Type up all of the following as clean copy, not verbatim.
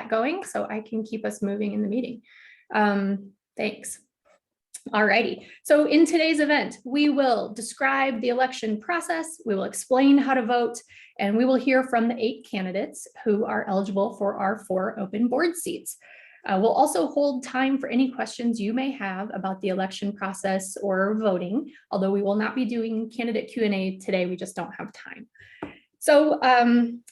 going so I can keep us moving in the meeting. Thanks. Alrighty, so in today's event, we will describe the election process, we will explain how to vote, and we will hear from the 8 candidates who are eligible for our 4 open board seats. We'll also hold time for any questions you may have about the election process or voting, although we will not be doing candidate Q&A today, we just don't have time. So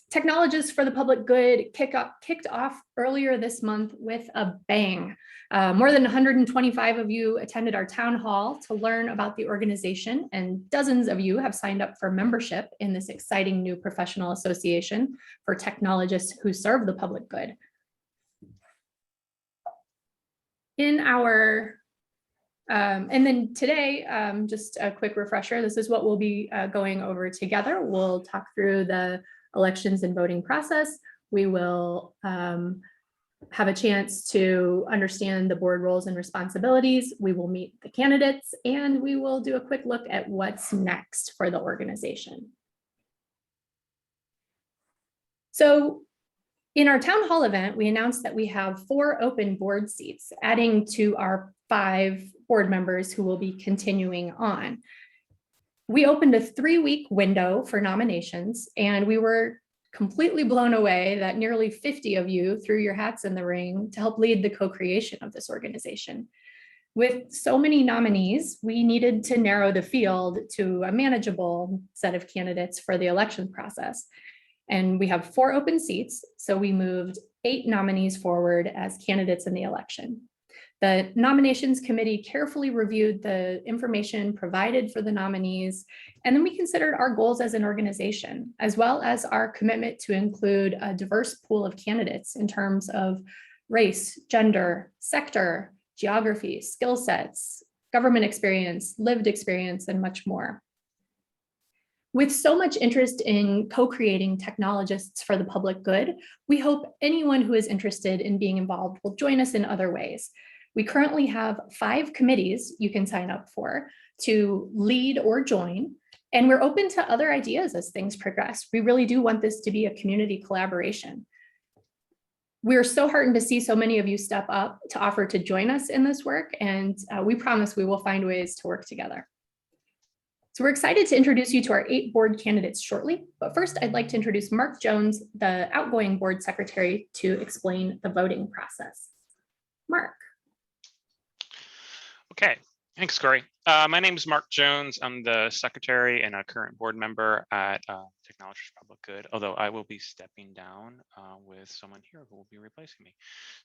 Technologists for the Public Good kicked off earlier this month with a bang. More than 125 of you attended our town hall to learn about the organization, and dozens of you have signed up for membership in this exciting new professional association for technologists who serve the public good. In our and then today, just a quick refresher, this is what we'll be going over together. We'll talk through the elections and voting process. We will have a chance to understand the board roles and responsibilities. We will meet the candidates, and we will do a quick look at what's next for the organization. So in our town hall event, we announced that we have 4 open board seats, adding to our 5 board members who will be continuing on. We opened a 3-week window for nominations, and we were completely blown away that nearly 50 of you threw your hats in the ring to help lead the co-creation of this organization. With so many nominees, we needed to narrow the field to a manageable set of candidates for the election process. And we have 4 open seats, so we moved 8 nominees forward as candidates in the election. The nominations committee carefully reviewed the information provided for the nominees, and then we considered our goals as an organization, as well as our commitment to include a diverse pool of candidates in terms of race, gender, sector, geography, skill sets, government experience, lived experience, and much more. With so much interest in co-creating technologists for the public good, we hope anyone who is interested in being involved will join us in other ways. We currently have 5 committees you can sign up for to lead or join, and we're open to other ideas as things progress. We really do want this to be a community collaboration. We're so heartened to see so many of you step up to offer to join us in this work, and we promise we will find ways to work together. So we're excited to introduce you to our 8 board candidates shortly, but first I'd like to introduce Mark Jones, the outgoing board secretary, to explain the voting process. Mark. Okay, thanks, Corey. My name is Mark Jones. I'm the secretary and a current board member at Technologists for Public Good, although I will be stepping down with someone here who will be replacing me.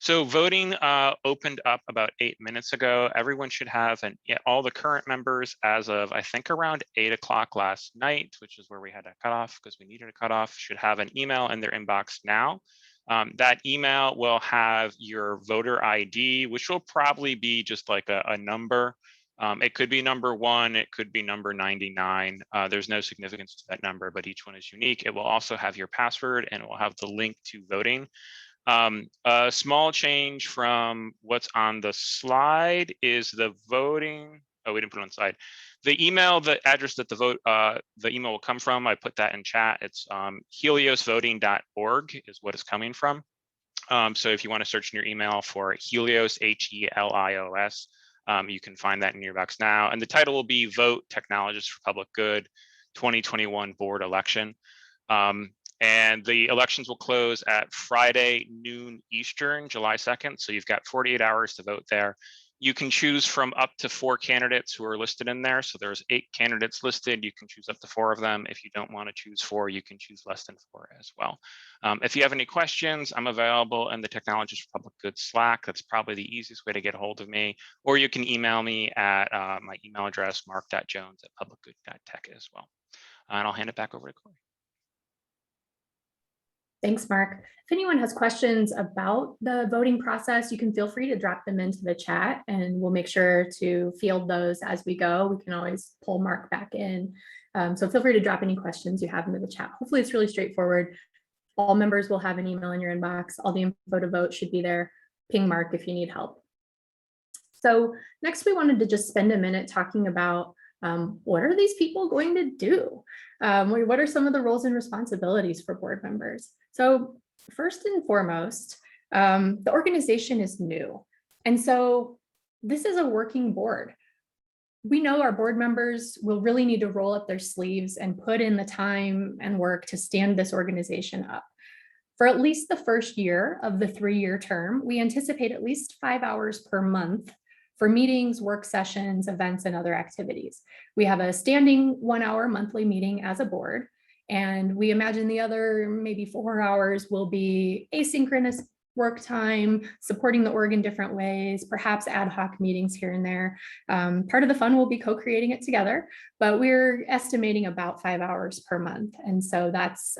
So voting opened up about 8 minutes ago. Everyone should have, all the current members as of, I think, around 8 o'clock last night, which is where we had a cutoff because we needed a cutoff, should have an email in their inbox now. That email will have your voter ID, which will probably be just like a number. It could be number 1, it could be number 99. There's no significance to that number, but each one is unique. It will also have your password, and it will have the link to voting. A small change from what's on the slide is the voting. Oh, we didn't put it on the slide. The email, the address that the email will come from, I put that in chat. It's heliosvoting.org is what it's coming from. So if you want to search in your email for Helios, H-E-L-I-O-S, you can find that in your box now. And the title will be Vote Technologists for Public Good 2021 Board Election. And the elections will close at Friday, noon Eastern, July 2nd. So you've got 48 hours to vote there. You can choose from up to 4 candidates who are listed in there. So there's 8 candidates listed. You can choose up to 4 of them. If you don't want to choose 4, you can choose less than 4 as well. If you have any questions, I'm available in the Technologists for Public Good Slack. That's probably the easiest way to get a hold of me. Or you can email me at my email address, mark.jones@publicgood.tech as well. And I'll hand it back over to Corey. Thanks, Mark. If anyone has questions about the voting process, you can feel free to drop them into the chat, and we'll make sure to field those as we go. We can always pull Mark back in. So feel free to drop any questions you have into the chat. Hopefully it's really straightforward. All members will have an email in your inbox. All the info to vote should be there. Ping Mark if you need help. So next we wanted to just spend a minute talking about what are these people going to do? What are some of the roles and responsibilities for board members? So first and foremost, The organization is new. And so this is a working board. We know our board members will really need to roll up their sleeves and put in the time and work to stand this organization up. For at least the first year of the 3-year term, we anticipate at least 5 hours per month for meetings, work sessions, events, and other activities. We have a standing 1-hour monthly meeting as a board, and we imagine the other maybe 4 hours will be asynchronous work time, supporting the org in different ways, perhaps ad hoc meetings here and there. Part of the fun will be co-creating it together, but we're estimating about 5 hours per month. And so that's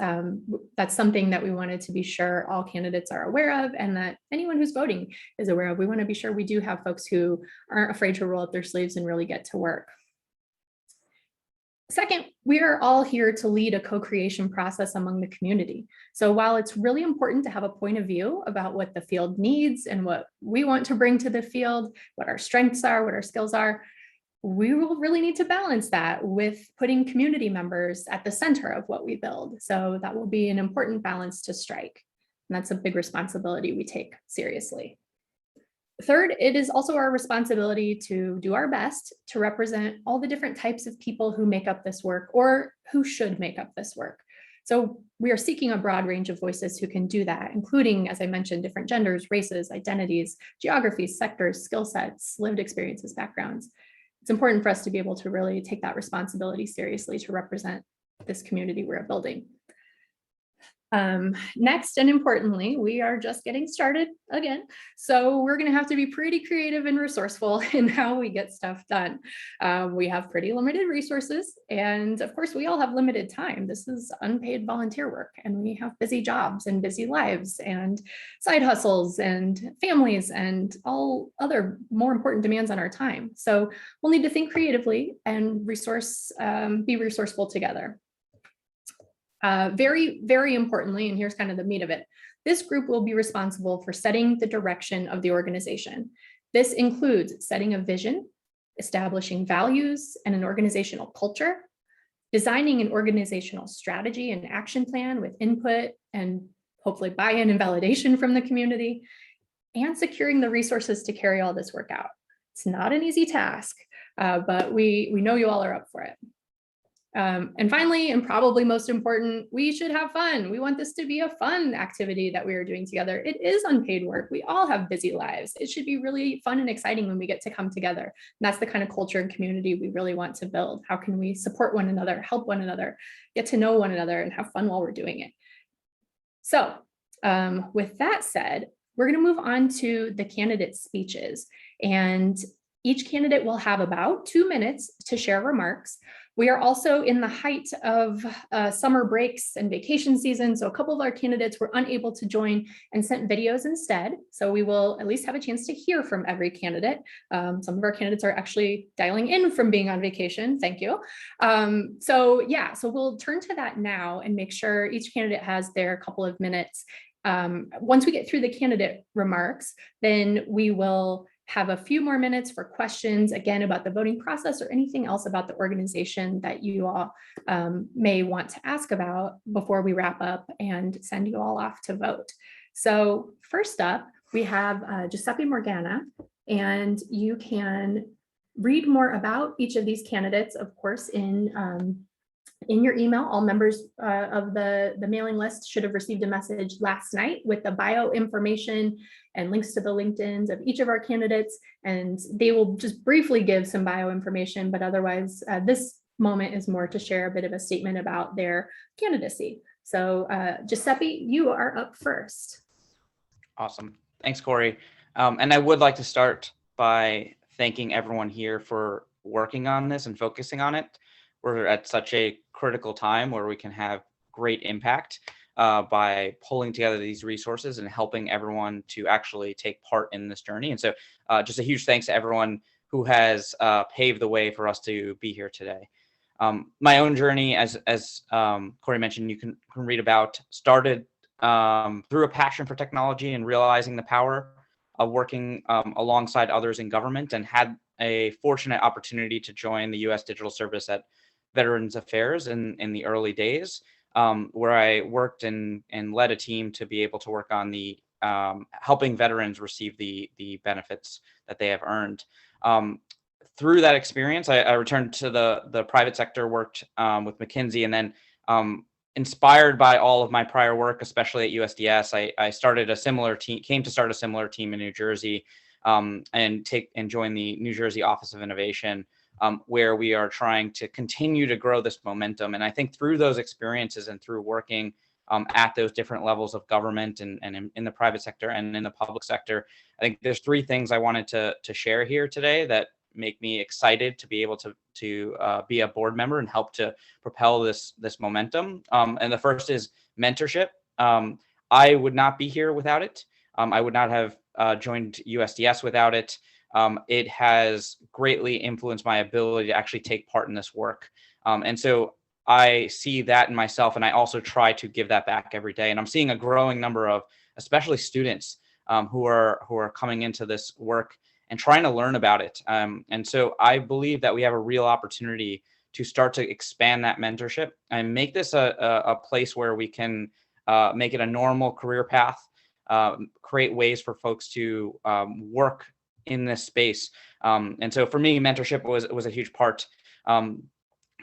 something that we wanted to be sure all candidates are aware of, and that anyone who's voting is aware of. We want to be sure we do have folks who aren't afraid to roll up their sleeves and really get to work. Second, we are all here to lead a co-creation process among the community. So while it's really important to have a point of view about what the field needs and what we want to bring to the field, what our strengths are, what our skills are, we will really need to balance that with putting community members at the center of what we build. So that will be an important balance to strike. And that's a big responsibility we take seriously. Third, it is also our responsibility to do our best to represent all the different types of people who make up this work or who should make up this work. So we are seeking a broad range of voices who can do that, including, as I mentioned, different genders, races, identities, geographies, sectors, skill sets, lived experiences, backgrounds. It's important for us to be able to really take that responsibility seriously to represent this community we're building. Next, and importantly, we are just getting started again. So we're going to have to be pretty creative and resourceful in how we get stuff done. We have pretty limited resources. And of course, we all have limited time. This is unpaid volunteer work, and we have busy jobs and busy lives and side hustles and families and all other more important demands on our time. So we'll need to think creatively and be resourceful together. Very, very importantly, and here's kind of the meat of it, this group will be responsible for setting the direction of the organization. This includes setting a vision, establishing values and an organizational culture, designing an organizational strategy and action plan with input and hopefully buy-in and validation from the community, and securing the resources to carry all this work out. It's not an easy task, but we know you all are up for it. And finally, and probably most important, we should have fun. We want this to be a fun activity that we are doing together. It is unpaid work. We all have busy lives. It should be really fun and exciting when we get to come together. And that's the kind of culture and community we really want to build. How can we support one another, help one another, get to know one another, and have fun while we're doing it? So with that said, we're going to move on to the candidate speeches. And each candidate will have about 2 minutes to share remarks. We are also in the height of summer breaks and vacation season. So a couple of our candidates were unable to join and sent videos instead. So we will at least have a chance to hear from every candidate. Some of our candidates are actually dialing in from being on vacation. Thank you. So we'll turn to that now and make sure each candidate has their couple of minutes. Once we get through the candidate remarks, then we will have a few more minutes for questions, again, about the voting process or anything else about the organization that you all may want to ask about before we wrap up and send you all off to vote. So first up, we have Giuseppe Morgana, and you can read more about each of these candidates, of course, in your email. All members of the mailing list should have received a message last night with the bio information and links to the LinkedIns of each of our candidates. And they will just briefly give some bio information, but otherwise this moment is more to share a bit of a statement about their candidacy. So Giuseppe, you are up first. Awesome. Thanks, Corey. And I would like to start by thanking everyone here for working on this and focusing on it. We're at such a critical time where we can have great impact by pulling together these resources and helping everyone to actually take part in this journey. And so just a huge thanks to everyone who has paved the way for us to be here today. My own journey, as Corey mentioned, you can read about, started through a passion for technology and realizing the power of working alongside others in government, and had a fortunate opportunity to join the U.S. Digital Service at Veterans Affairs in the early days, where I worked and led a team to be able to work on the helping veterans receive the benefits that they have earned. Through that experience, I returned to the private sector, worked with McKinsey, and then inspired by all of my prior work, especially at USDS, I started a similar team, came to start a similar team in New Jersey, and join the New Jersey Office of Innovation, where we are trying to continue to grow this momentum. And I think through those experiences and through working at those different levels of government and in the private sector and in the public sector, I think there's three things I wanted to share here today that make me excited to be able to be a board member and help to propel this momentum. And the first is mentorship. I would not be here without it. I would not have joined USDS without it. It has greatly influenced my ability to actually take part in this work. And so I see that in myself, and I also try to give that back every day. And I'm seeing a growing number of, especially students, who are coming into this work and trying to learn about it. And so I believe that we have a real opportunity to start to expand that mentorship and make this a place where we can make it a normal career path, create ways for folks to work in this space. And so for me, mentorship was a huge part.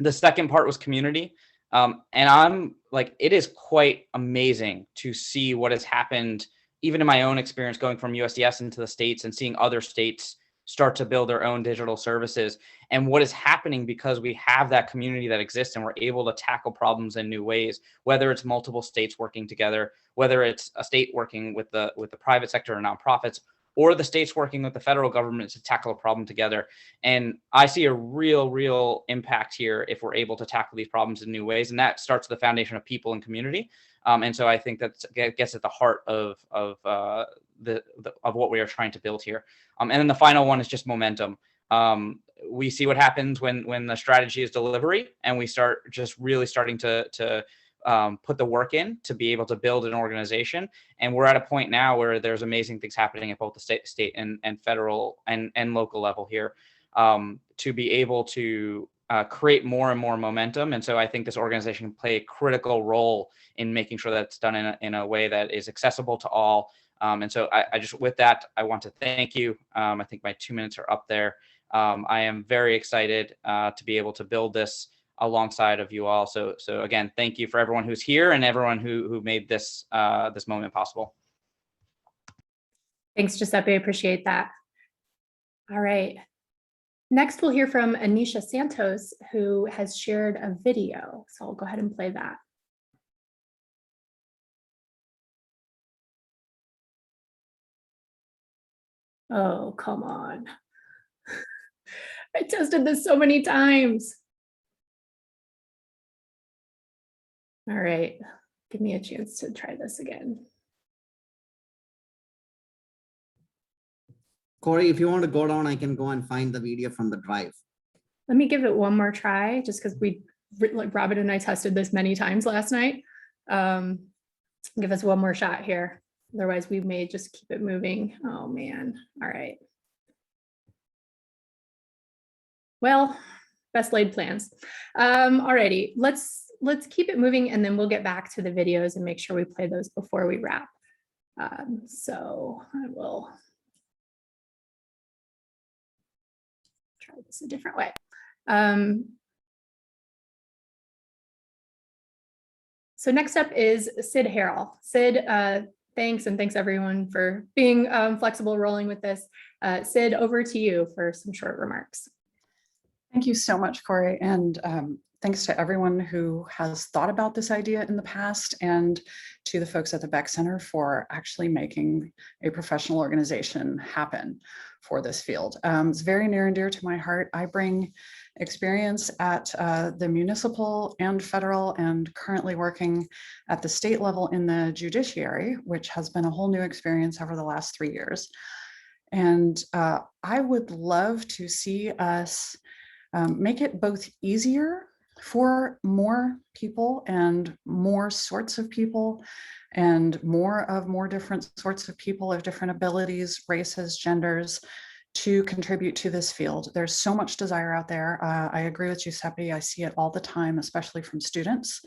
The second part was community. And I'm like, it is quite amazing to see what has happened, even in my own experience going from USDS into the states and seeing other states start to build their own digital services, and what is happening because we have that community that exists and we're able to tackle problems in new ways, whether it's multiple states working together, whether it's a state working with the private sector or nonprofits, or the states working with the federal government to tackle a problem together. And I see a real impact here if we're able to tackle these problems in new ways. And that starts with the foundation of people and community. And so I think that gets at the heart of what we are trying to build here. And then the final one is just momentum. We see what happens when the strategy is delivery, and we start just really starting to put the work in to be able to build an organization. And we're at a point now where there's amazing things happening at both the state and federal and local level here, to be able to create more and more momentum. And so I think this organization can play a critical role in making sure that it's done in a way that is accessible to all. And so I just, with that, I want to thank you. I think my 2 minutes are up there. I am very excited to be able to build this alongside of you all. So again, thank you for everyone who's here and everyone who made this this moment possible. Thanks, Giuseppe. Appreciate that. All right. Next, we'll hear from Anisha Santos, who has shared a video. So I'll go ahead and play that. Oh, come on. I tested this so many times. All right, give me a chance to try this again. Corey, if you want to go down, I can go and find the video from the drive. Let me give it one more try, just because like Robin and I tested this many times last night. Give us one more shot here. Otherwise, we may just keep it moving. Oh man. All right. Well, best laid plans. Alrighty, let's keep it moving, and then we'll get back to the videos and make sure we play those before we wrap. So I will try this a different way. So next up is Sid Harrell. Sid, thanks, and thanks everyone for being flexible, rolling with this. Sid, over to you for some short remarks. Thank you so much, Corey, and thanks to everyone who has thought about this idea in the past, and to the folks at the Beck Center for actually making a professional organization happen for this field. It's very near and dear to my heart. I bring experience at the municipal and federal, and currently working at the state level in the judiciary, which has been a whole new experience over the last 3 years. And I would love to see us make it both easier for more people and more sorts of people, and more different sorts of people of different abilities, races, genders, to contribute to this field. There's so much desire out there. I agree with Giuseppe. I see it all the time, especially from students.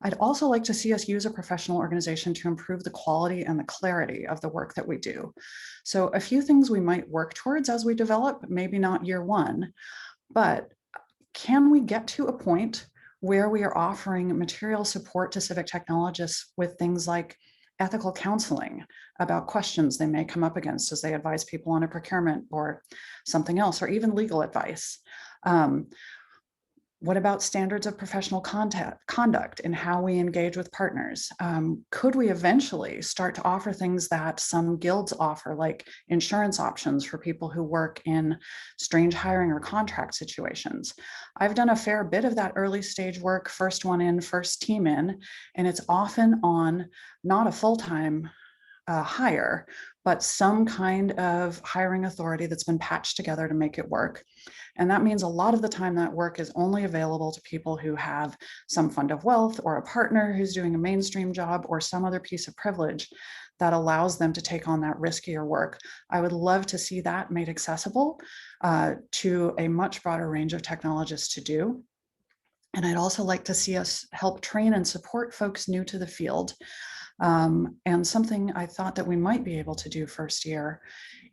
I'd also like to see us use a professional organization to improve the quality and the clarity of the work that we do. So a few things we might work towards as we develop, maybe not year one, but can we get to a point where we are offering material support to civic technologists with things like ethical counseling about questions they may come up against as they advise people on a procurement or something else, or even legal advice? What about standards of professional conduct and how we engage with partners? Could we eventually start to offer things that some guilds offer, like insurance options for people who work in strange hiring or contract situations? I've done a fair bit of that early stage work, first one in, first team in, and it's often on not a full-time hire, but some kind of hiring authority that's been patched together to make it work. And that means a lot of the time that work is only available to people who have some fund of wealth or a partner who's doing a mainstream job or some other piece of privilege that allows them to take on that riskier work. I would love to see that made accessible to a much broader range of technologists to do. And I'd also like to see us help train and support folks new to the field. And something I thought that we might be able to do first year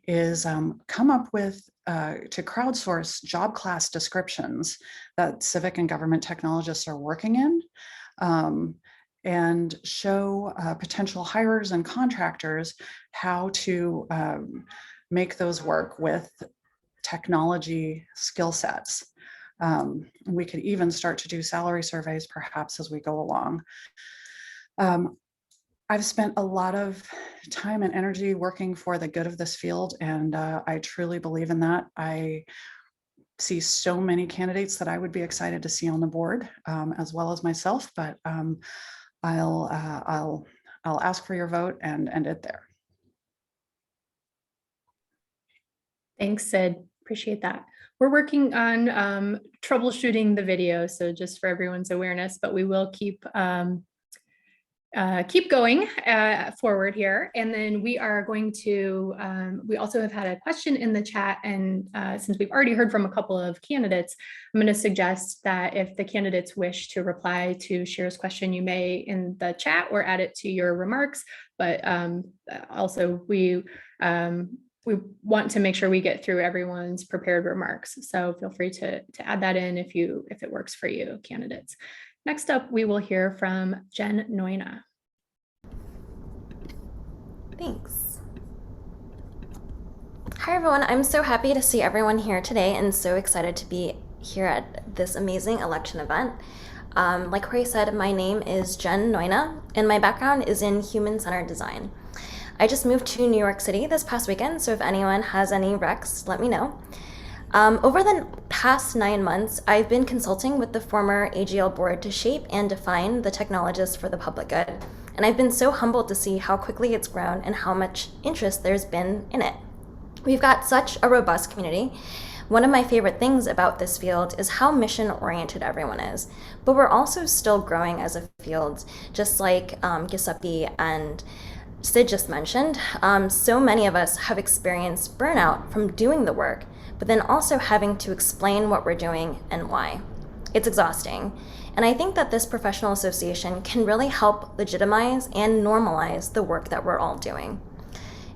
is come up with, to crowdsource job class descriptions that civic and government technologists are working in, and show potential hirers and contractors how to make those work with technology skill sets. We could even start to do salary surveys perhaps as we go along. I've spent a lot of time and energy working for the good of this field, and I truly believe in that. I see so many candidates that I would be excited to see on the board, as well as myself, but I'll ask for your vote and end it there. Thanks, Sid. Appreciate that. We're working on troubleshooting the video, so just for everyone's awareness, but we will keep going forward here. And then we are going to, we also have had a question in the chat, and since we've already heard from a couple of candidates, I'm going to suggest that if the candidates wish to reply to Shira's question, you may in the chat or add it to your remarks. But also we want to make sure we get through everyone's prepared remarks. So feel free to add that in if it works for you, candidates. Next up, we will hear from Jen Noina. Thanks. Hi, everyone. I'm so happy to see everyone here today and so excited to be here at this amazing election event. Like Corey said, my name is Jen Noina, and my background is in human-centered design. I just moved to New York City this past weekend, so if anyone has any recs, let me know. Over the past 9 months, I've been consulting with the former AGL board to shape and define the Technologists for the public good. And I've been so humbled to see how quickly it's grown and how much interest there's been in it. We've got such a robust community. One of my favorite things about this field is how mission-oriented everyone is. But we're also still growing as a field, just like Giuseppe and Sid just mentioned. So many of us have experienced burnout from doing the work, but then also having to explain what we're doing and why. It's exhausting. And I think that this professional association can really help legitimize and normalize the work that we're all doing.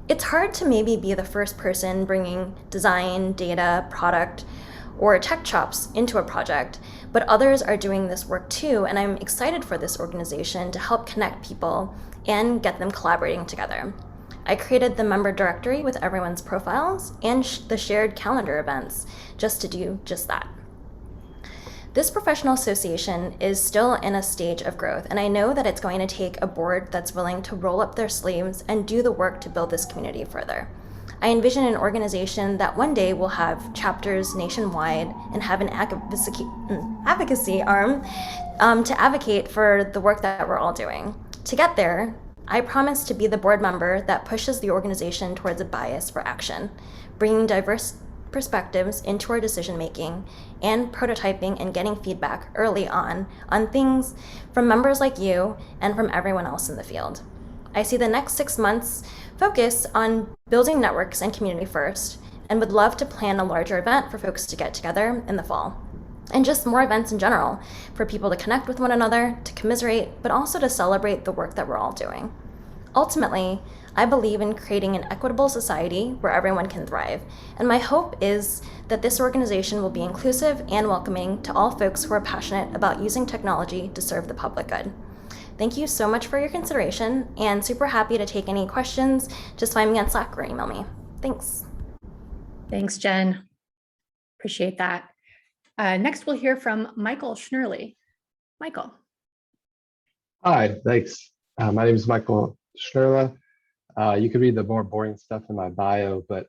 It's hard to maybe be the first person bringing design, data, product, or tech chops into a project, but others are doing this work too, and I'm excited for this organization to help connect people and get them collaborating together. I created the member directory with everyone's profiles and the shared calendar events just to do just that. This professional association is still in a stage of growth, and I know that it's going to take a board that's willing to roll up their sleeves and do the work to build this community further. I envision an organization that one day will have chapters nationwide and have an advocacy arm to advocate for the work that we're all doing. To get there, I promise to be the board member that pushes the organization towards a bias for action, bringing diverse perspectives into our decision-making and prototyping and getting feedback early on things from members like you and from everyone else in the field. I see the next 6 months focus on building networks and community first, and would love to plan a larger event for folks to get together in the fall. And just more events in general for people to connect with one another, to commiserate, but also to celebrate the work that we're all doing. Ultimately, I believe in creating an equitable society where everyone can thrive, and my hope is that this organization will be inclusive and welcoming to all folks who are passionate about using technology to serve the public good. Thank you so much for your consideration, and super happy to take any questions. Just find me on Slack or email me. Thanks. Thanks, Jen. Appreciate that. Next, we'll hear from Michael Schnurley. Michael. Hi, thanks. My name is Michael Schnurla. You could read the more boring stuff in my bio, but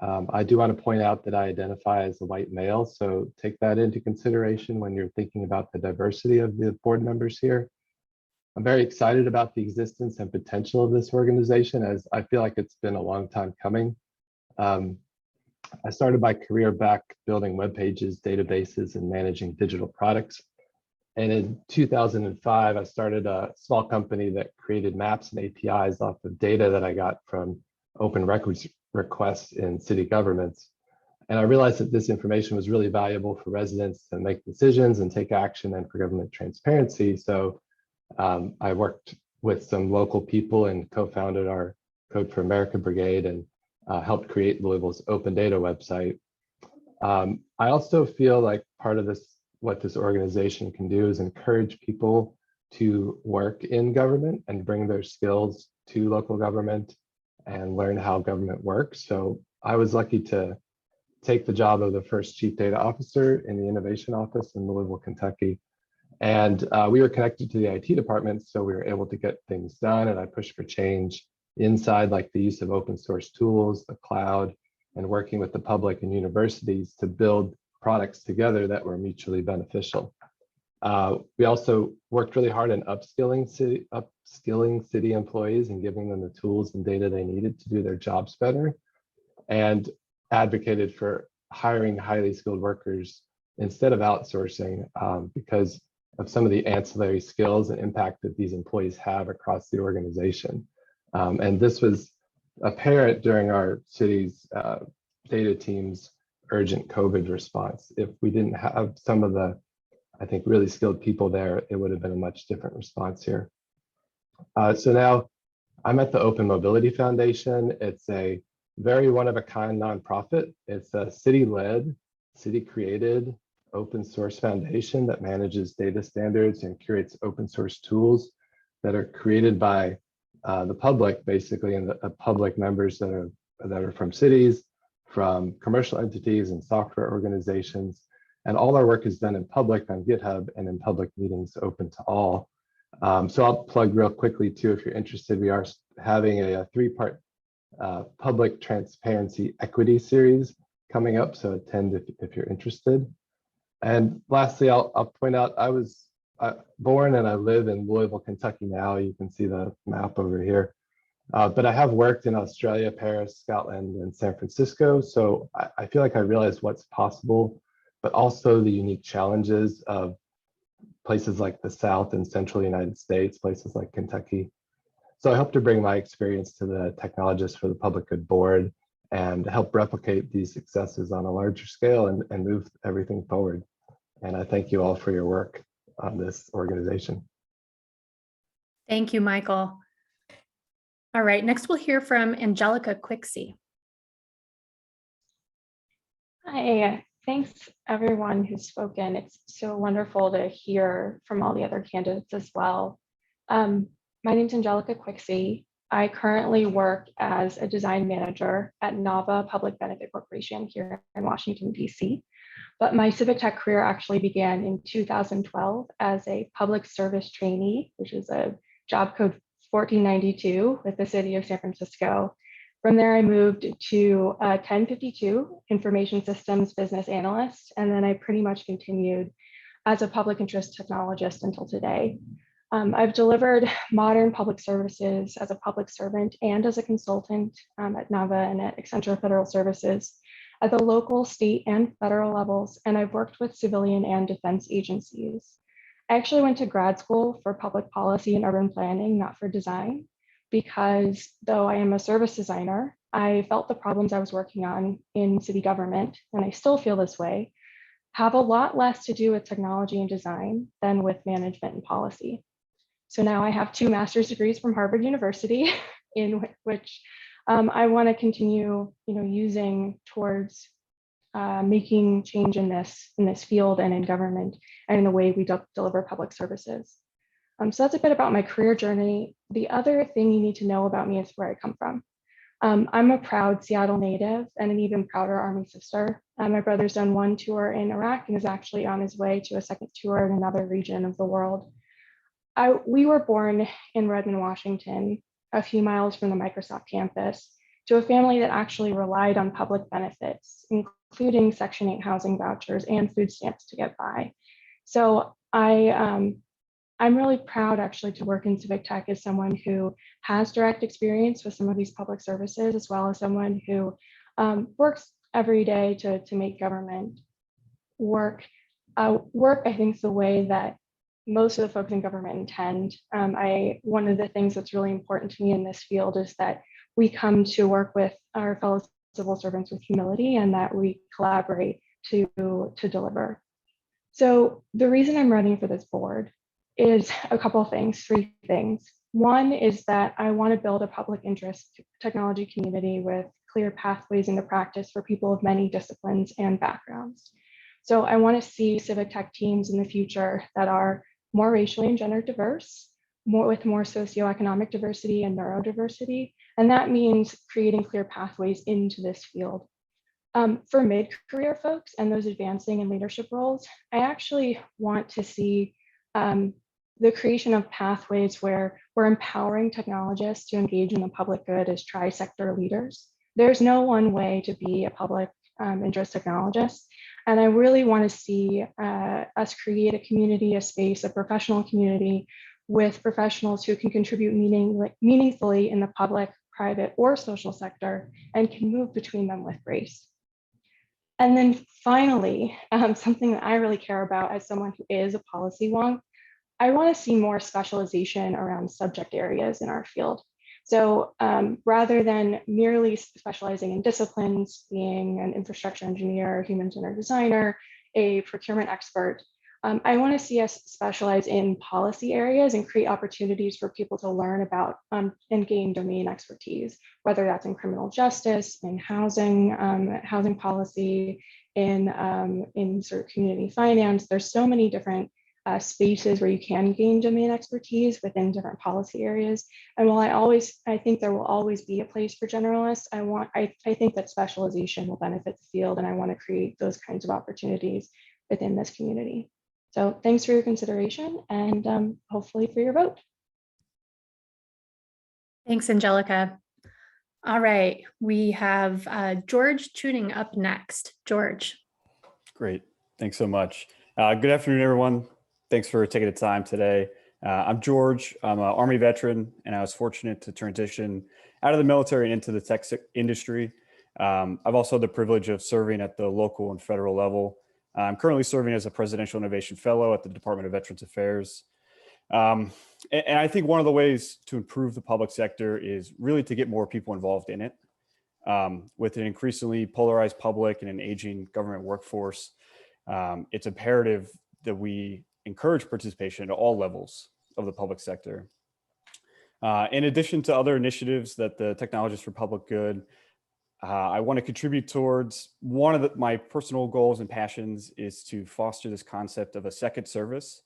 I do want to point out that I identify as a white male, so take that into consideration when you're thinking about the diversity of the board members here. I'm very excited about the existence and potential of this organization, as I feel like it's been a long time coming. I started my career back building web pages, databases, and managing digital products. And in 2005, I started a small company that created maps and APIs off of data that I got from open records requests in city governments. And I realized that this information was really valuable for residents to make decisions and take action, and for government transparency. So I worked with some local people and co-founded our Code for America Brigade and helped create Louisville's open data website. I also feel like part of this, what this organization can do, is encourage people to work in government and bring their skills to local government and learn how government works. So I was lucky to take the job of the first chief data officer in the innovation office in Louisville, Kentucky. And we were connected to the IT department, so we were able to get things done. And I pushed for change inside, like the use of open source tools, the cloud, and working with the public and universities to build products together that were mutually beneficial. We also worked really hard in upskilling city employees and giving them the tools and data they needed to do their jobs better, and advocated for hiring highly skilled workers instead of outsourcing because of some of the ancillary skills and impact that these employees have across the organization. And this was apparent during our city's data team's urgent COVID response. If we didn't have some of the, I think, really skilled people there, it would have been a much different response here. So now I'm at the Open Mobility Foundation. It's a very one-of-a-kind nonprofit. It's a city-led, city-created open source foundation that manages data standards and curates open source tools that are created by the public, basically, and the public members that are from cities, from commercial entities and software organizations. And all our work is done in public on GitHub and in public meetings open to all. So I'll plug real quickly too, if you're interested, we are having a 3-part public transparency equity series coming up. So attend if you're interested. And lastly, I'll point out, I was born and I live in Louisville, Kentucky now. You can see the map over here. But I have worked in Australia, Paris, Scotland, and San Francisco. So I feel like I realized what's possible, but also the unique challenges of places like the South and Central United States, places like Kentucky. So I hope to bring my experience to the Technologists for the Public Good Board and help replicate these successes on a larger scale and move everything forward. And I thank you all for your work on this organization. Thank you, Michael. All right, next we'll hear from Angelica Quixie. Hi, thanks everyone who's spoken. It's so wonderful to hear from all the other candidates as well. My name's Angelica Quixie. I currently work as a design manager at Nava Public Benefit Corporation here in Washington, DC. But my civic tech career actually began in 2012 as a public service trainee, which is a job code 1492 with the city of San Francisco. From there, I moved to 1052 information systems business analyst, and then I pretty much continued as a public interest technologist until today. I've delivered modern public services as a public servant and as a consultant at Nava and at Accenture Federal Services at the local, state, and federal levels, and I've worked with civilian and defense agencies. I actually went to grad school for public policy and urban planning, not for design, because though I am a service designer, I felt the problems I was working on in city government, and I still feel this way, have a lot less to do with technology and design than with management and policy. So now I have 2 master's degrees from Harvard University in which I want to continue, using towards making change in this field and in government and in the way we deliver public services. So that's a bit about my career journey. The other thing you need to know about me is where I come from. I'm a proud Seattle native and an even prouder Army sister. My brother's done 1 tour in Iraq and is actually on his way to a 2nd tour in another region of the world. We were born in Redmond, Washington, a few miles from the Microsoft campus, to a family that actually relied on public benefits, including Section 8 housing vouchers and food stamps to get by. So I'm really proud actually to work in civic tech as someone who has direct experience with some of these public services, as well as someone who works every day to make government work. Work, I think, is the way that most of the folks in government intend. One of the things that's really important to me in this field is that we come to work with our fellow civil servants with humility and that we collaborate to deliver. So the reason I'm running for this board is a couple of things, 3 things. One is that I want to build a public interest technology community with clear pathways into practice for people of many disciplines and backgrounds. So I want to see civic tech teams in the future that are more racially and gender diverse, with more socioeconomic diversity and neurodiversity. And that means creating clear pathways into this field. For mid-career folks and those advancing in leadership roles, I actually want to see the creation of pathways where we're empowering technologists to engage in the public good as tri-sector leaders. There's no one way to be a public interest technologist. And I really want to see us create a community, a space, a professional community with professionals who can contribute meaningfully in the public, private, or social sector and can move between them with grace. And then finally, something that I really care about as someone who is a policy wonk, I want to see more specialization around subject areas in our field. So rather than merely specializing in disciplines, being an infrastructure engineer, human-centered designer, a procurement expert, I want to see us specialize in policy areas and create opportunities for people to learn about and gain domain expertise, whether that's in criminal justice, in housing, housing policy, in sort of community finance. There's so many different spaces where you can gain domain expertise within different policy areas. And while I think there will always be a place for generalists, I think that specialization will benefit the field, and I want to create those kinds of opportunities within this community. So thanks for your consideration and hopefully for your vote. Thanks, Angelica. All right, we have George tuning up next. George. Great, thanks so much. Good afternoon, everyone. Thanks for taking the time today. I'm George. I'm an Army veteran, and I was fortunate to transition out of the military and into the tech industry. I've also had the privilege of serving at the local and federal level. I'm currently serving as a Presidential Innovation Fellow at the Department of Veterans Affairs. And I think one of the ways to improve the public sector is really to get more people involved in it. With an increasingly polarized public and an aging government workforce, it's imperative that we encourage participation at all levels of the public sector. In addition to other initiatives that the Technologists for Public Good, I want to contribute towards. One of my personal goals and passions is to foster this concept of a second service.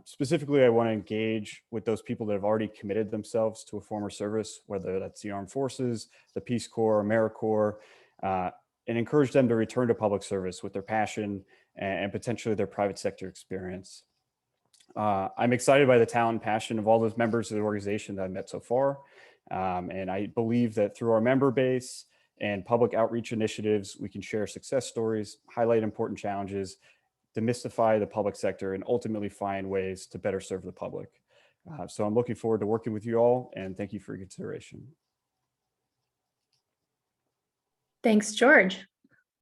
Specifically, I want to engage with those people that have already committed themselves to a former service, whether that's the Armed Forces, the Peace Corps, AmeriCorps, and encourage them to return to public service with their passion and potentially their private sector experience. I'm excited by the talent and passion of all those members of the organization that I've met so far. And I believe that through our member base and public outreach initiatives, we can share success stories, highlight important challenges, demystify the public sector, and ultimately find ways to better serve the public. So I'm looking forward to working with you all, and thank you for your consideration. Thanks, George.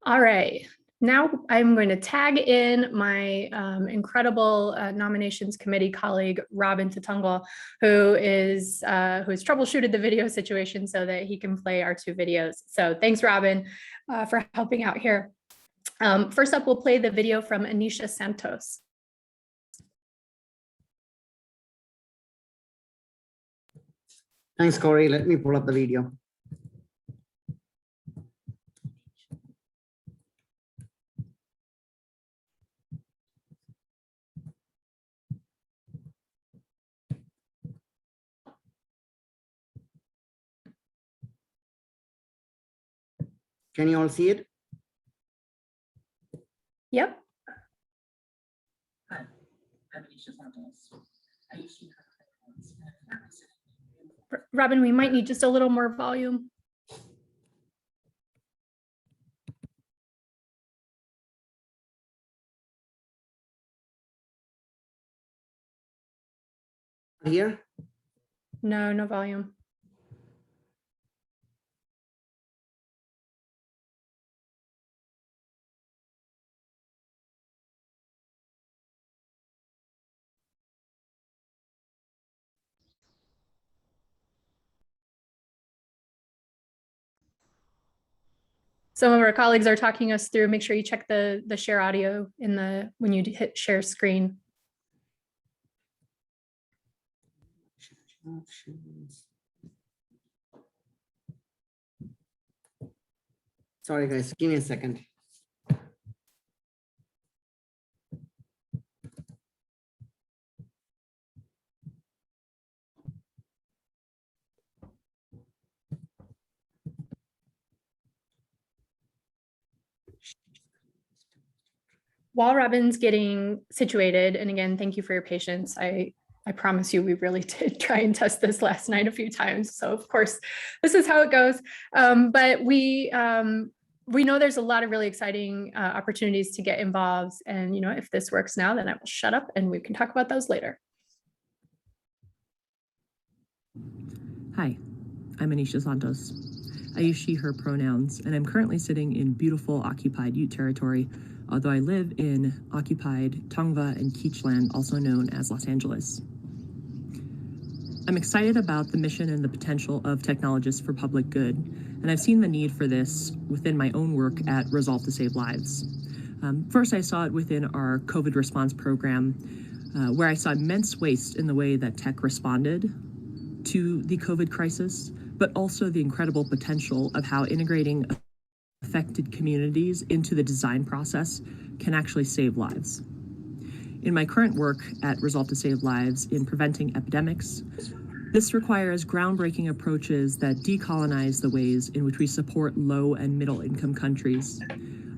All right, Now I'm going to tag in my incredible nominations committee colleague, Robin Tatungal, who has troubleshooted the video situation so that he can play our 2 videos. So thanks, Robin, for helping out here. First up, we'll play the video from Anisha Santos. Thanks, Corey. Let me pull up the video. Can you all see it? Yep. Robin, we might need just a little more volume. Here? No, no volume. Some of our colleagues are talking us through. Make sure you check the share audio in the when you hit share screen. Sorry, guys, give me a second. While Robin's getting situated, and again, thank you for your patience. I promise you, we really did try and test this last night a few times. So of course, this is how it goes. But we know there's a lot of really exciting opportunities to get involved. And if this works now, then I will shut up and we can talk about those later. Hi, I'm Anisha Santos. I use she, her pronouns, and I'm currently sitting in beautiful occupied Ute territory, although I live in occupied Tongva and Keachland, also known as Los Angeles. I'm excited about the mission and the potential of Technologists for Public Good, and I've seen the need for this within my own work at Resolve to Save Lives. First, I saw it within our COVID response program, where I saw immense waste in the way that tech responded to the COVID crisis, but also the incredible potential of how integrating affected communities into the design process can actually save lives. In my current work at Resolve to Save Lives in preventing epidemics, this requires groundbreaking approaches that decolonize the ways in which we support low and middle income countries.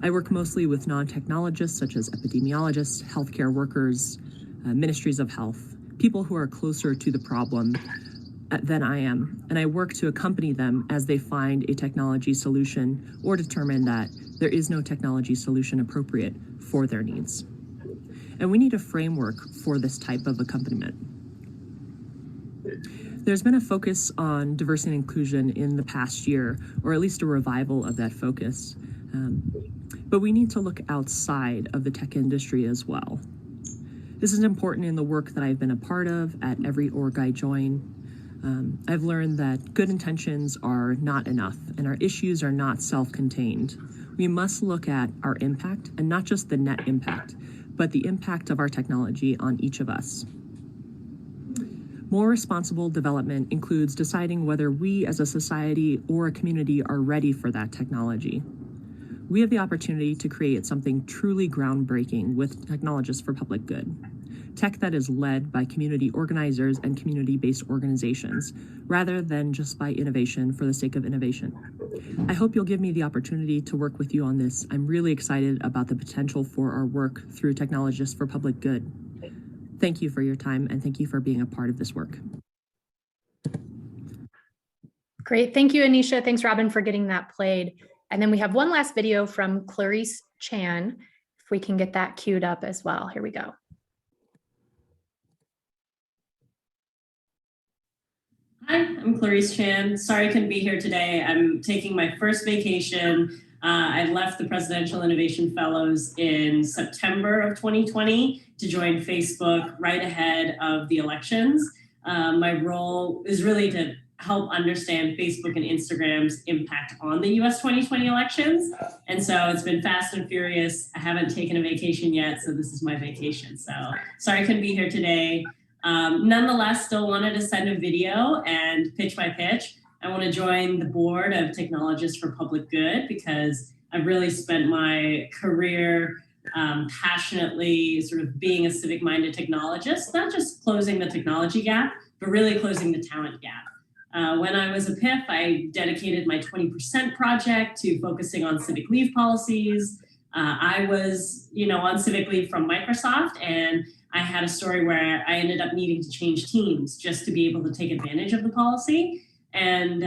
I work mostly with non-technologists such as epidemiologists, healthcare workers, ministries of health, people who are closer to the problem than I am, and I work to accompany them as they find a technology solution or determine that there is no technology solution appropriate for their needs. And we need a framework for this type of accompaniment. There's been a focus on diversity and inclusion in the past year, or at least a revival of that focus. But we need to look outside of the tech industry as well. This is important in the work that I've been a part of at every org I join. I've learned that good intentions are not enough and our issues are not self-contained. We must look at our impact, and not just the net impact, but the impact of our technology on each of us. More responsible development includes deciding whether we as a society or a community are ready for that technology. We have the opportunity to create something truly groundbreaking with Technologists for Public Good. Tech that is led by community organizers and community-based organizations, rather than just by innovation for the sake of innovation. I hope you'll give me the opportunity to work with you on this. I'm really excited about the potential for our work through Technologists for Public Good. Thank you for your time, and thank you for being a part of this work. Great, thank you, Anisha. Thanks, Robin, for getting that played. And then we have one last video from Clarice Chan. If we can get that queued up as well. Here we go. Hi, I'm Clarice Chan. Sorry I couldn't be here today. I'm taking my first vacation I left the Presidential Innovation Fellows in September of 2020 to join Facebook right ahead of the elections. My role is really to help understand Facebook and Instagram's impact on the US 2020 elections. And so it's been fast and furious. I haven't taken a vacation yet, so this is my vacation. So sorry I couldn't be here today. Nonetheless, still wanted to send a video and pitch my pitch. I want to join the board of Technologists for Public Good because I've really spent my career passionately sort of being a civic-minded technologist, not just closing the technology gap, but really closing the talent gap. When I was a PIF, I dedicated my 20% project to focusing on civic leave policies. I was, on civic leave from Microsoft, and I had a story where I ended up needing to change teams just to be able to take advantage of the policy. And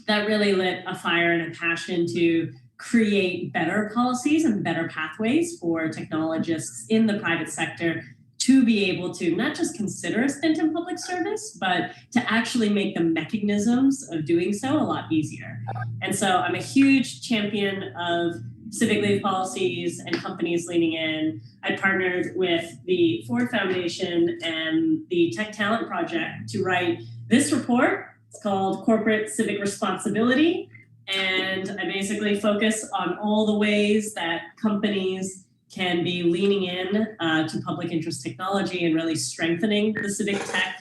that really lit a fire and a passion to create better policies and better pathways for technologists in the private sector to be able to not just consider a stint in public service, but to actually make the mechanisms of doing so a lot easier. And so I'm a huge champion of civic leave policies and companies leaning in. I partnered with the Ford Foundation and the Tech Talent Project to write this report. It's called Corporate Civic Responsibility. And I basically focus on all the ways that companies can be leaning in to public interest technology and really strengthening the civic tech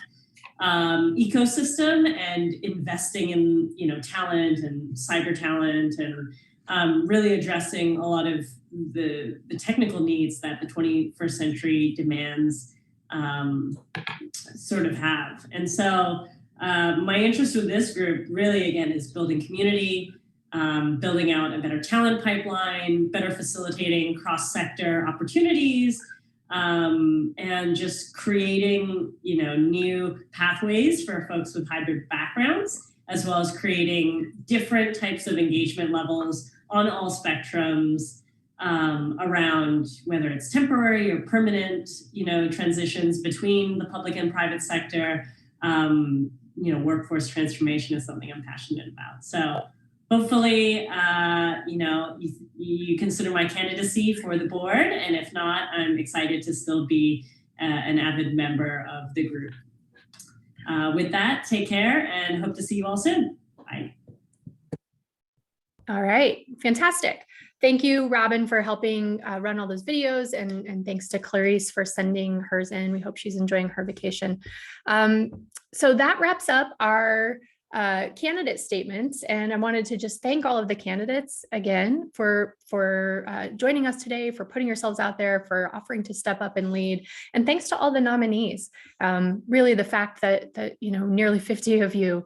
ecosystem and investing in talent and cyber talent and really addressing a lot of the technical needs that the 21st century demands sort of have. And so my interest with this group really, again, is building community, building out a better talent pipeline, better facilitating cross-sector opportunities, and just creating, new pathways for folks with hybrid backgrounds, as well as creating different types of engagement levels on all spectrums around whether it's temporary or permanent, transitions between the public and private sector. Workforce transformation is something I'm passionate about. So hopefully, you consider my candidacy for the board. And if not, I'm excited to still be an avid member of the group. With that, take care and hope to see you all soon. Bye. All right, fantastic. Thank you, Robin, for helping run all those videos, and thanks to Clarice for sending hers in. We hope she's enjoying her vacation. So that wraps up our candidate statements, and I wanted to just thank all of the candidates again for joining us today, for putting yourselves out there, for offering to step up and lead, and thanks to all the nominees. Really, the fact that nearly 50 of you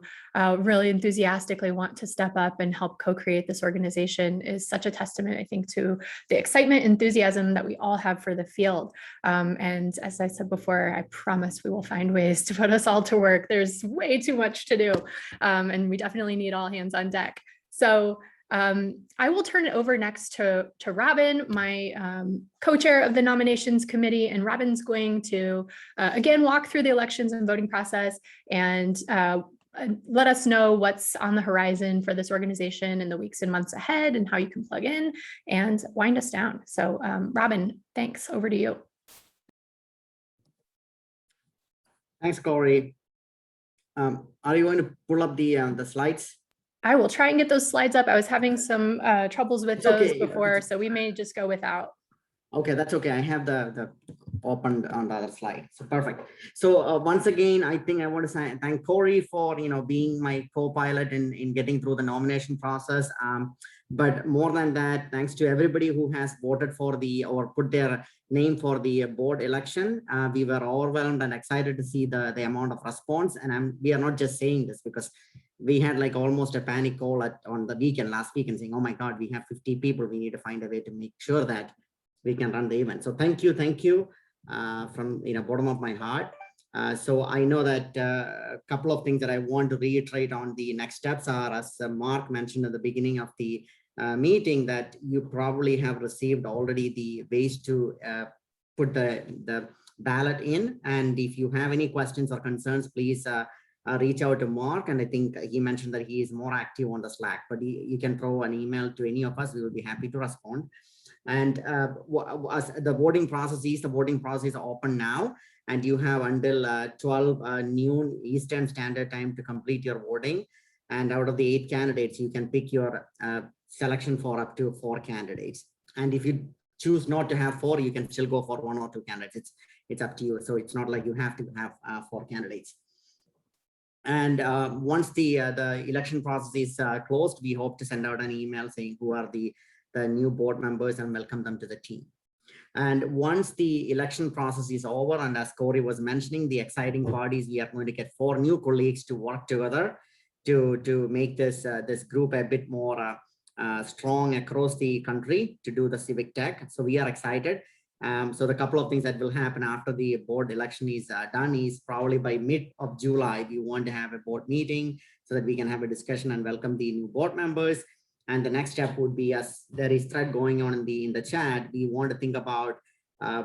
really enthusiastically want to step up and help co-create this organization is such a testament, I think, to the excitement, enthusiasm that we all have for the field. And as I said before, I promise we will find ways to put us all to work. There's way too much to do, and we definitely need all hands on deck. So I will turn it over next to Robin, my co-chair of the nominations committee, and Robin's going to again walk through the elections and voting process and let us know what's on the horizon for this organization in the weeks and months ahead and how you can plug in and wind us down. So Robin, thanks. Over to you. Thanks, Corey. Are you going to pull up the slides? I will try and get those slides up. I was having some troubles with those before, so we may just go without. Okay, that's okay. I have the opened on the other slide. So perfect. So once again, I think I want to thank Corey for being my co-pilot in getting through the nomination process. But more than that, thanks to everybody who has voted for or put their name for the board election. We were overwhelmed and excited to see the amount of response. And we are not just saying this because we had like almost a panic call on the weekend last week and saying, oh my God, we have 50 people. We need to find a way to make sure that we can run the event. So thank you from bottom of my heart. So I know that a couple of things that I want to reiterate on the next steps are, as Mark mentioned at the beginning of the meeting, that you probably have received already the ways to put the ballot in. And if you have any questions or concerns, please reach out to Mark, and I think he mentioned that he is more active on the Slack, but you can throw an email to any of us. We will be happy to respond. And as the voting process is open now, and you have until 12 noon Eastern Standard Time to complete your voting. And out of the 8 candidates, you can pick your selection for up to 4 candidates. And if you choose not to have 4, you can still go for 1 or 2 candidates. It's up to you. So it's not like you have to have 4 candidates. And once the election process is closed, we hope to send out an email saying who are the new board members and welcome them to the team. And once the election process is over, and as Corey was mentioning, the exciting part is we are going to get 4 new colleagues to work together to make this group a bit more strong across the country to do the civic tech. So we are excited. So the couple of things that will happen after the board election is done is probably by mid of July, we want to have a board meeting so that we can have a discussion and welcome the new board members. And the next step would be, as there is thread going on in the chat, we want to think about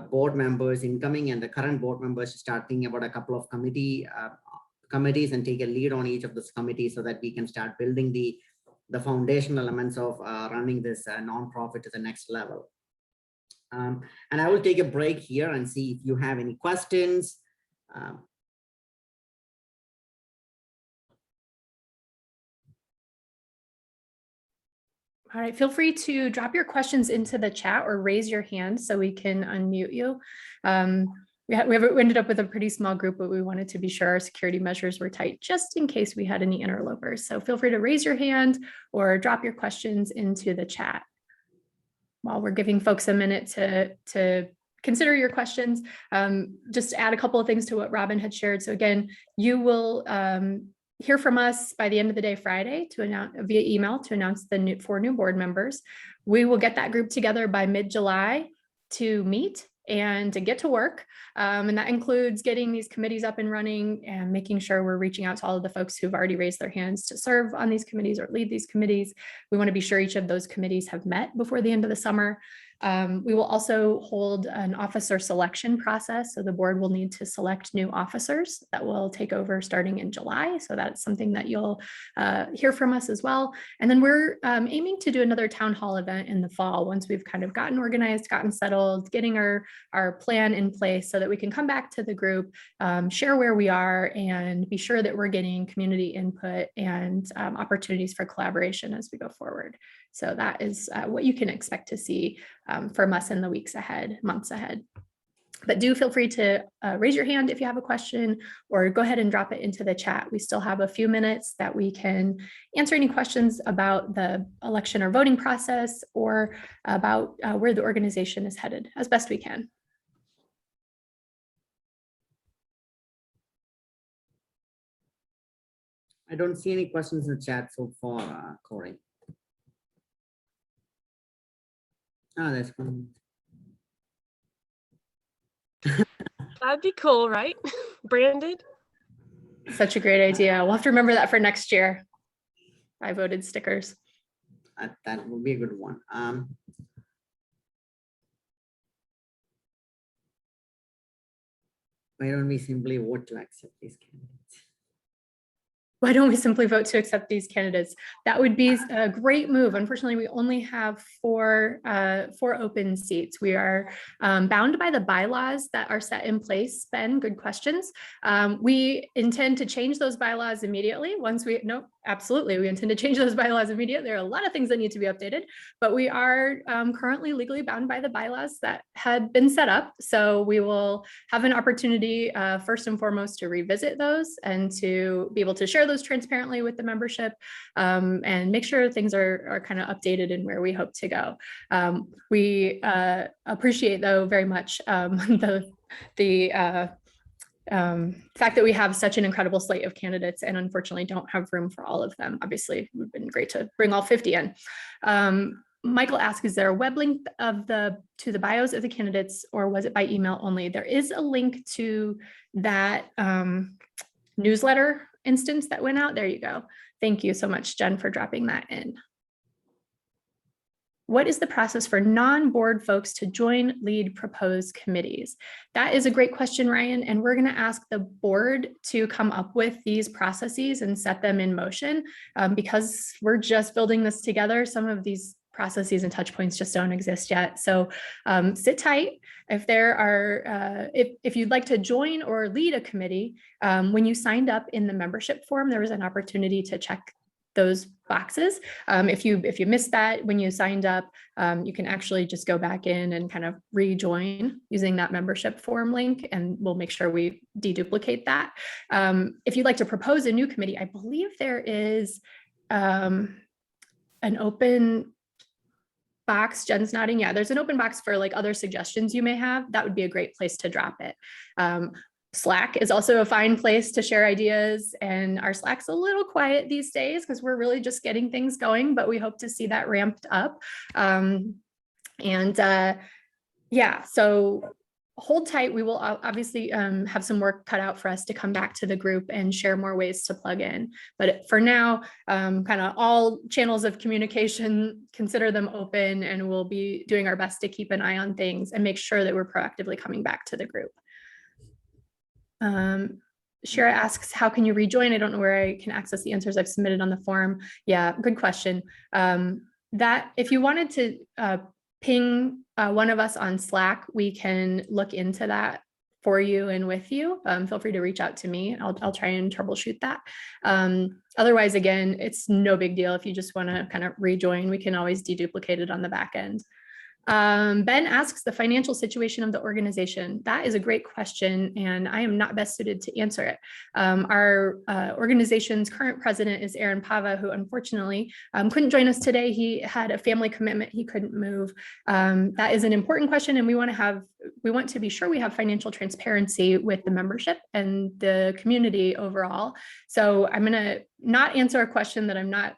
board members incoming and the current board members to start thinking about a couple of committees and take a lead on each of those committees so that we can start building the foundational elements of running this nonprofit to the next level. And I will take a break here and see if you have any questions. All right, feel free to drop your questions into the chat or raise your hand so we can unmute you. We ended up with a pretty small group, but we wanted to be sure our security measures were tight just in case we had any interlopers. So feel free to raise your hand or drop your questions into the chat. While we're giving folks a minute to consider your questions, just to add a couple of things to what Robin had shared. So again, you will hear from us by the end of the day Friday to announce via email to announce the 4 new board members. We will get that group together by mid-July to meet and to get to work. And that includes getting these committees up and running and making sure we're reaching out to all of the folks who've already raised their hands to serve on these committees or lead these committees. We want to be sure each of those committees have met before the end of the summer. We will also hold an officer selection process. So the board will need to select new officers that will take over starting in July. So that's something that you'll hear from us as well. And then we're aiming to do another town hall event in the fall once we've kind of gotten organized, gotten settled, getting our plan in place so that we can come back to the group, share where we are, and be sure that we're getting community input and opportunities for collaboration as we go forward. So that is what you can expect to see from us in the weeks ahead, months ahead. But do feel free to raise your hand if you have a question, or go ahead and drop it into the chat. We still have a few minutes that we can answer any questions about the election or voting process, or about where the organization is headed as best we can. I don't see any questions in the chat so far, Corey. Oh, that's fun. That'd be cool, right? Branded. Such a great idea. We'll have to remember that for next year. I voted stickers. That would be a good one. Why don't we simply vote to accept these candidates? Why don't we simply vote to accept these candidates? That would be a great move. Unfortunately, we only have four open seats. We are bound by the bylaws that are set in place. Ben, good questions. We intend to change those bylaws immediately once we, no, absolutely. We intend to change those bylaws immediately. There are a lot of things that need to be updated, but we are currently legally bound by the bylaws that had been set up. So we will have an opportunity first and foremost to revisit those and to be able to share those transparently with the membership and make sure things are kind of updated and where we hope to go. We appreciate though very much the fact that we have such an incredible slate of candidates and unfortunately don't have room for all of them. Obviously, it would have been great to bring all 50 in. Michael asks, is there a web link to the bios of the candidates, or was it by email only? There is a link to that newsletter instance that went out. There you go. Thank you so much, Jen, for dropping that in. what is the process for non-board folks to join, lead, proposed committees? That is a great question, Ryan, and we're going to ask the board to come up with these processes and set them in motion because we're just building this together. Some of these processes and touch points just don't exist yet. So sit tight. If there are, if you'd like to join or lead a committee, when you signed up in the membership form, there was an opportunity to check those boxes. If you missed that when you signed up, you can actually just go back in and kind of rejoin using that membership form link, and we'll make sure we deduplicate that. If you'd like to propose a new committee, I believe there is an open box. Jen's nodding. Yeah, there's an open box for like other suggestions you may have. That would be a great place to drop it. Slack is also a fine place to share ideas, and our Slack's a little quiet these days because we're really just getting things going, but we hope to see that ramped up. Yeah, so hold tight. We will obviously have some work cut out for us to come back to the group and share more ways to plug in. But for now, kind of all channels of communication, consider them open, and we'll be doing our best to keep an eye on things and make sure that we're proactively coming back to the group. Shira asks, how can you rejoin? I don't know where I can access the answers I've submitted on the form. Yeah, good question. That if you wanted to ping one of us on Slack, we can look into that for you and with you. Feel free to reach out to me. I'll try and troubleshoot that. Otherwise, again, it's no big deal. If you just want to kind of rejoin, we can always deduplicate it on the back end. Ben asks the financial situation of the organization. That is a great question, and I am not best suited to answer it. Our organization's current president is Aaron Pava, who unfortunately couldn't join us today. He had a family commitment. He couldn't move. That is an important question, and we want to be sure we have financial transparency with the membership and the community overall. So I'm going to not answer a question that I'm not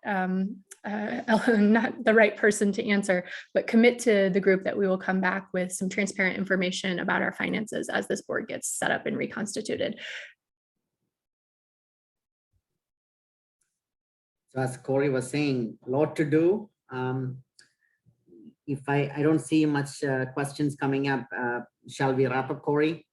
the right person to answer, but commit to the group that we will come back with some transparent information about our finances as this board gets set up and reconstituted. So as Corey was saying, a lot to do. If I don't see much questions coming up, shall we wrap up, Corey?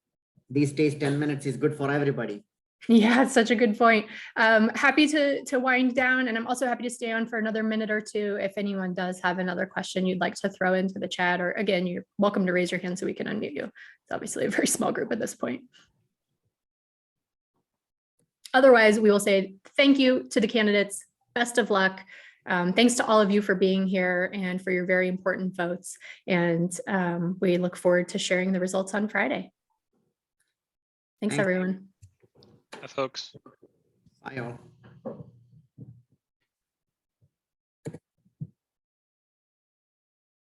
These days, 10 minutes is good for everybody. Yeah, it's such a good point. Happy to wind down, and I'm also happy to stay on for another minute or two if anyone does have another question you'd like to throw into the chat, or again, you're welcome to raise your hand so we can unmute you. It's obviously a very small group at this point. Otherwise, we will say thank you to the candidates. Best of luck. Thanks to all of you for being here and for your very important votes. And we look forward to sharing the results on Friday. Thanks, everyone. Folks. Bye all.